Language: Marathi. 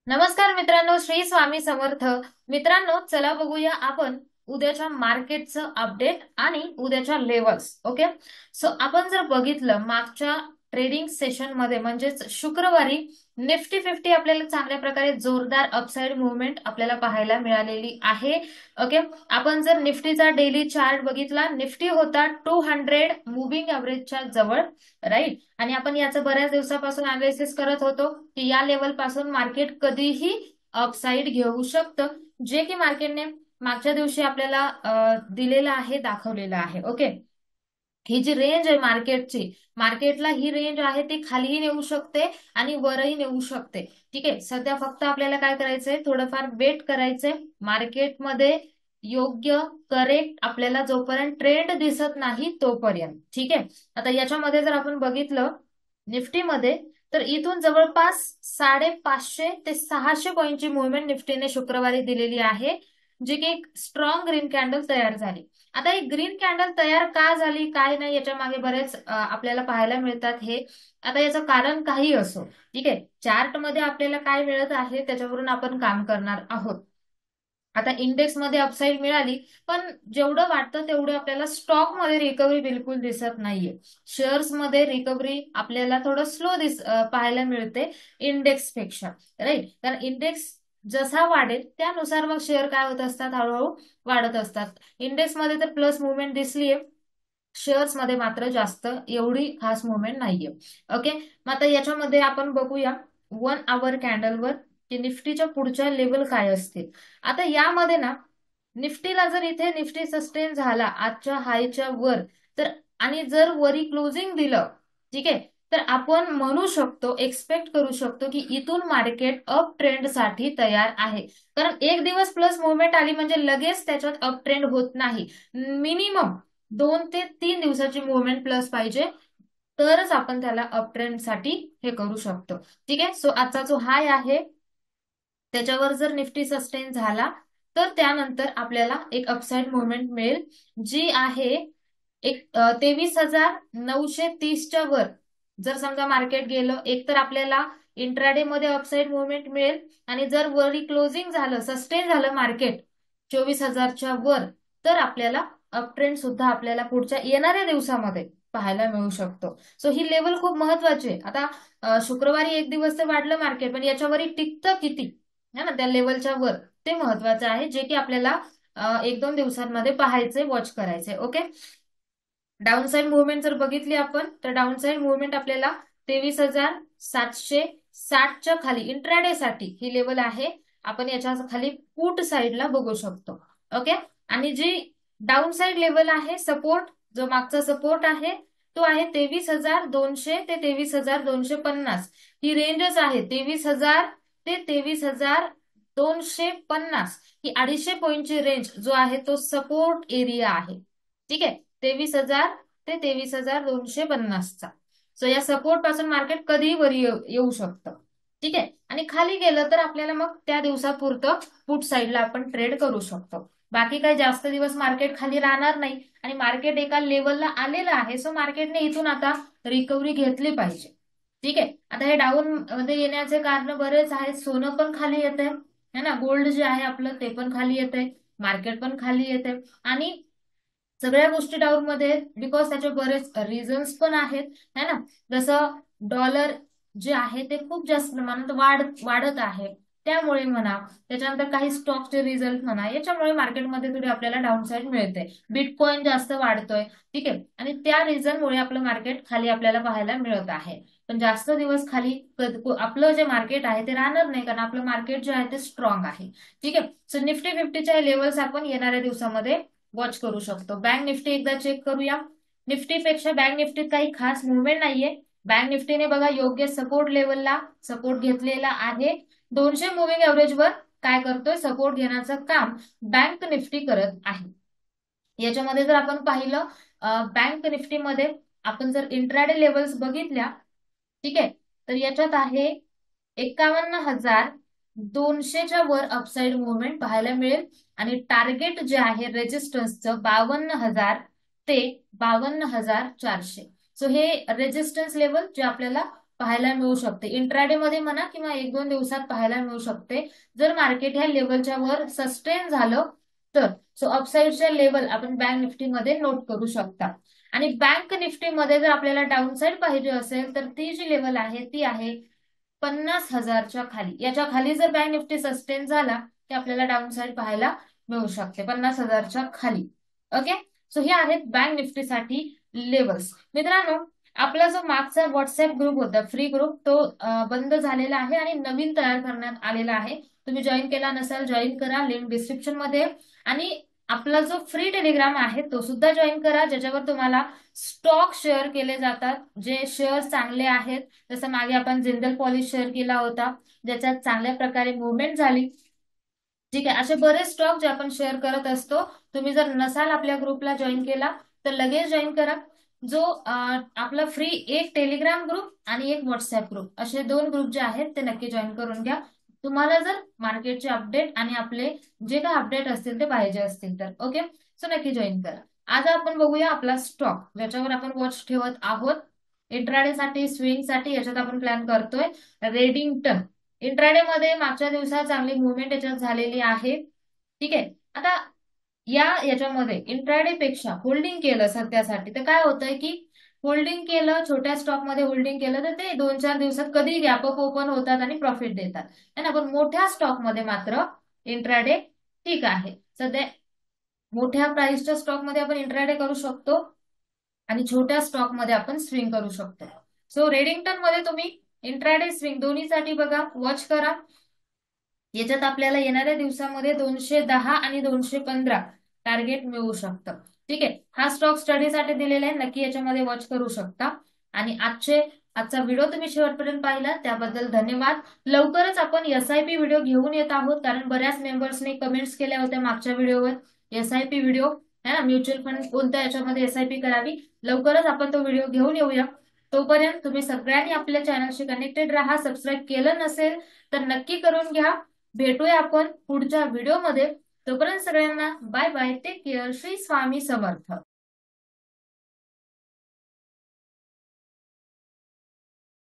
नमस्कार मित्रांनो, श्री स्वामी समर्थ. मित्रांनो, चला बघूया आपण उद्याच्या मार्केटचं अपडेट आणि उद्याच्या लेवल्स. ओके, सो आपण जर बघितलं मागच्या ट्रेडिंग सेशन मध्ये म्हणजेच शुक्रवारी निफ्टी 50 आपल्याला चांगल्या प्रकारे जोरदार अपसाइड मुवमेंट आपल्याला पाहायला मिळालेली आहे. ओके, आपण जर निफ्टीचा डेली चार्ट बघितला, निफ्टी होता 200 मुव्हिंग एव्हरेजच्या जवळ, राईट. आणि आपण याचं बऱ्याच दिवसापासून अनालिसिस करत होतो की या लेवल पासून मार्केट कधीही अपसाइड घेऊ शकतं, जे की मार्केटने मागच्या दिवशी आपल्याला दिलेलं आहे, दाखवलेलं आहे. ओके, ही जी रेंज आहे मार्केटची, मार्केटला ही रेंज आहे ती खालीही नेऊ शकते आणि वरही नेऊ शकते. ठीक आहे, सध्या फक्त आपल्याला काय करायचंय, थोडंफार वेट करायचंय मार्केटमध्ये. योग्य करेक्ट आपल्याला जोपर्यंत ट्रेंड दिसत नाही तोपर्यंत. ठीक आहे, आता याच्यामध्ये जर आपण बघितलं निफ्टीमध्ये, तर इथून जवळपास 550 ते 600 पॉईंटची मुवमेंट निफ्टीने शुक्रवारी दिलेली आहे, जी की एक स्ट्रॉंग ग्रीन कॅन्डल तयार झाली. आता ही ग्रीन कॅन्डल तयार का झाली, काय नाही, याच्या मागे बरेच आपल्याला पाहायला मिळतात हे. आता याचं कारण काही असो, ठीक आहे, चार्ट मध्ये आपल्याला काय मिळत आहे त्याच्यावरून आपण काम करणार आहोत. आता इंडेक्स मध्ये अपसाईड मिळाली, पण जेवढं वाटतं तेवढं आपल्याला स्टॉक मध्ये रिकव्हरी बिलकुल दिसत नाहीये. शेअर्स मध्ये रिकव्हरी आपल्याला थोडं स्लो पाहायला मिळते इंडेक्स पेक्षा, राईट. कारण इंडेक्स जसा वाढेल त्यानुसार मग शेअर काय होत असतात, हळूहळू वाढत असतात. इंडेक्स मध्ये तर प्लस मुवमेंट दिसलीये, शेअर्स मध्ये मात्र जास्त एवढी खास मुवमेंट नाहीये. ओके, मग आता याच्यामध्ये आपण बघूया 1 आवर कॅन्डलवर की निफ्टीच्या पुढच्या लेवल काय असतील. आता यामध्ये ना, निफ्टीला जर इथे निफ्टी सस्टेन झाला आजच्या हायच्या वर, तर आणि जर वरी क्लोजिंग दिलं, ठीक आहे, तर आपण म्हणू शकतो, एक्सपेक्ट करू शकतो की इथून मार्केट अप ट्रेंड साठी तयार आहे. कारण एक दिवस प्लस मुवमेंट आली म्हणजे लगेच त्याच्यात अप ट्रेंड होत नाही. मिनिमम 2 ते 3 दिवसाची मुवमेंट प्लस पाहिजे, तरच आपण त्याला अप ट्रेंड साठी हे करू शकतो. ठीक आहे, सो आजचा जो हाय आहे त्याच्यावर जर निफ्टी सस्टेन झाला, तर त्यानंतर आपल्याला एक अपसाइड मुवमेंट मिळेल, जी आहे एक 23,930च्या वर. जर समजा मार्केट गेलं, एक तर आपल्याला इंट्राडे मध्ये अपसाइड मुवमेंट मिळेल, आणि जर वरी क्लोजिंग झालं, सस्टेन झालं मार्केट 24,000च्या वर, तर आपल्याला अप ट्रेंड सुद्धा आपल्याला पुढच्या येणाऱ्या दिवसामध्ये पाहायला मिळू शकतो. सो ही लेवल खूप महत्वाची आहे. आता शुक्रवारी एक दिवस तर वाढलं मार्केट, पण याच्यावरही टिकतं किती है ना त्या लेवलच्या वर, ते महत्वाचं आहे, जे की आपल्याला 1-2 दिवसांमध्ये पाहायचंय, वॉच करायचंय. ओके, डाऊन साइड मुवमेंट जर बघितली आपण, तर डाऊन साइड मुवमेंट आपल्याला 23,760च्या खाली इंट्राडे साठी ही लेवल आहे. आपण याच्या खाली पुट साइडला बघू शकतो. ओके, आणि जी डाऊन साइड लेवल आहे, सपोर्ट, जो मागचा सपोर्ट आहे तो आहे 23,200 ते 23,250. ही रेंजच आहे, 23,000 ते 23,250. ही 250 पॉईंटची रेंज जो आहे तो सपोर्ट एरिया आहे. ठीक आहे, 23,000 ते 23,250चा. सो या सपोर्ट पासून मार्केट कधीही वर येऊ शकतं. ठीक आहे, आणि खाली गेलं तर आपल्याला मग त्या दिवसापुरतं पुट साईडला आपण ट्रेड करू शकतो. बाकी काही जास्त दिवस मार्केट खाली राहणार नाही, आणि मार्केट एका लेवलला आलेलं आहे, सो मार्केटने इथून आता रिकव्हरी घेतली पाहिजे. ठीक आहे, आता हे डाऊन मध्ये येण्याचे कारण बरेच आहेत. सोनं पण खाली येत आहे ना, गोल्ड जे आहे आपलं ते पण खाली येत आहे, मार्केट पण खाली येत आहे, आणि सगळ्या गोष्टी डाऊन मध्ये आहेत बिकॉज त्याचे बरेच रिझन्स पण आहेत, है ना. जसं डॉलर जे आहे ते खूप जास्त प्रमाणात वाढत आहे, त्यामुळे म्हणा, त्याच्यानंतर काही स्टॉकचे रिझल्ट म्हणा, याच्यामुळे मार्केटमध्ये थोडी आपल्याला डाऊन साईड मिळते. बिटकॉइन जास्त वाढतोय, ठीक आहे, आणि त्या रिझनमुळे आपलं मार्केट खाली आपल्याला पाहायला मिळत आहे. पण जास्त दिवस खाली आपलं जे मार्केट आहे ते राहणार नाही, कारण आपलं मार्केट जे आहे ते स्ट्रॉंग आहे. ठीक आहे, सो निफ्टी 50च्या लेवल्स आपण येणाऱ्या दिवसामध्ये वॉच करू शकतो. बँक निफ्टी एकदा चेक करूया. निफ्टीपेक्षा बँक निफ्टीत काही खास मुवमेंट नाहीये. बँक निफ्टीने बघा योग्य सपोर्ट लेवलला सपोर्ट घेतलेला आहे. 200 मुव्हिंग एव्हरेजवर काय करतोय, सपोर्ट घेण्याचं काम बँक निफ्टी करत आहे. याच्यामध्ये जर आपण पाहिलं, बँक निफ्टीमध्ये आपण जर इंट्राडे लेवल्स बघितल्या, ठीक आहे, तर याच्यात आहे 51,200च्या वर अपसाइड मुवमेंट पाहायला मिळेल, आणि टार्गेट जे आहे रेजिस्टन्सचं 52,000 ते 52,400. सो हे रेजिस्टन्स लेवल जे आपल्याला पाहायला मिळू शकते, इंट्राडे मध्ये म्हणा किंवा 1-2 दिवसात पाहायला मिळू शकते, जर मार्केट ह्या लेवलच्या वर सस्टेन झालं तर. सो अपसाईडच्या लेवल आपण बँक निफ्टी मध्ये नोट करू शकता. आणि बँक निफ्टी मध्ये जर आपल्याला डाऊन साईड पाहिजे असेल तर ती जी लेवल आहे ती आहे 50,000च्या खाली. याच्या खाली जर बँक निफ्टी सस्टेन झाला की आपल्याला डाऊन साईड पाहायला मिळू शकते 50,000च्या खाली. ओके, सो हे आहेत बँक निफ्टीसाठी लेवल्स. मित्रांनो, आपला जो मागचा व्हॉट्सअप ग्रुप होता फ्री ग्रुप तो बंद झालेला आहे आणि नवीन तयार करण्यात आलेला आहे. तुम्ही जॉईन केला नसाल जॉईन करा, लिंक डिस्क्रिप्शन मध्ये. आणि आपला जो फ्री टेलिग्राम आहे तो सुद्धा जॉईन करा, ज्याच्यावर तुम्हाला स्टॉक शेअर केले जातात, जे शेअर चांगले आहेत. जसं मागे आपण जिंदल पॉलिश शेअर केला होता, ज्याच्यात चांगल्या प्रकारे मुवमेंट झाली. ठीक आहे, असे बरेच स्टॉक जे आपण शेअर करत असतो. तुम्ही जर नसाल आपल्या ग्रुपला जॉईन केला तर लगेच जॉईन करा. जो आपला फ्री एक टेलिग्राम ग्रुप आणि एक व्हॉट्सअप ग्रुप, असे 2 ग्रुप जे आहेत ते नक्की जॉईन करून घ्या. तुम्हाला जर मार्केटचे अपडेट आणि आपले जे काही अपडेट असतील ते पाहिजे असतील तर. ओके, सो नक्की जॉईन करा. आज आपण बघूया आपला स्टॉक, ज्याच्यावर आपण वॉच ठेवत आहोत इंट्राडे साठी, स्विंग साठी. याच्यात आपण प्लॅन करतोय रेडिंग्टन. इंट्राडे मध्ये मागच्या दिवसात चांगली मुवमेंट याच्यात झालेली आहे. ठीक आहे, आता याच्यामध्ये इंट्राडे पेक्षा होल्डिंग केलं सध्यासाठी तर काय होतंय की होल्डिंग केलं, छोट्या स्टॉक मध्ये होल्डिंग केलं तर ते 2-4 दिवसात कधी गॅप अप ओपन होतात आणि प्रॉफिट देतात है ना. पण मोठ्या स्टॉक मध्ये मात्र इंट्राडे ठीक आहे. सध्या मोठ्या प्राइसच्या स्टॉक मध्ये आपण इंट्राडे करू शकतो आणि छोट्या स्टॉक मध्ये आपण स्विंग करू शकतो. सो रेडिंग्टन मध्ये तुम्ही इंट्राडे स्विंग दोन्हीसाठी बघा, वॉच करा. याच्यात आपल्याला येणाऱ्या दिवसामध्ये 210 आणि 215 टार्गेट मिळू शकतं. ठीक आहे, हा स्टॉक स्टडीसाठी दिलेला आहे, नक्की याच्यामध्ये वॉच करू शकता. आणि आजचा व्हिडिओ तुम्ही शेवटपर्यंत पाहिला त्याबद्दल धन्यवाद. लवकरच आपण एसआयपी व्हिडिओ घेऊन येत आहोत, कारण बऱ्याच मेंबर्सने कमेंट्स केल्या होत्या मागच्या व्हिडिओवर एसआयपी व्हिडिओ है ना, म्युच्युअल फंड कोणत्या याच्यामध्ये एसआयपी करावी. लवकरच आपण तो व्हिडिओ घेऊन येऊया. तोपर्यंत तुम्ही सगळ्यांनी आपल्या चॅनलशी कनेक्टेड राहा. सबस्क्राईब केलं नसेल तर नक्की करून घ्या. भेटूया आपण पुढच्या व्हिडिओमध्ये. तोपर्यंत सगळ्यांना bye bye, take care, Shri Swami समर्थ.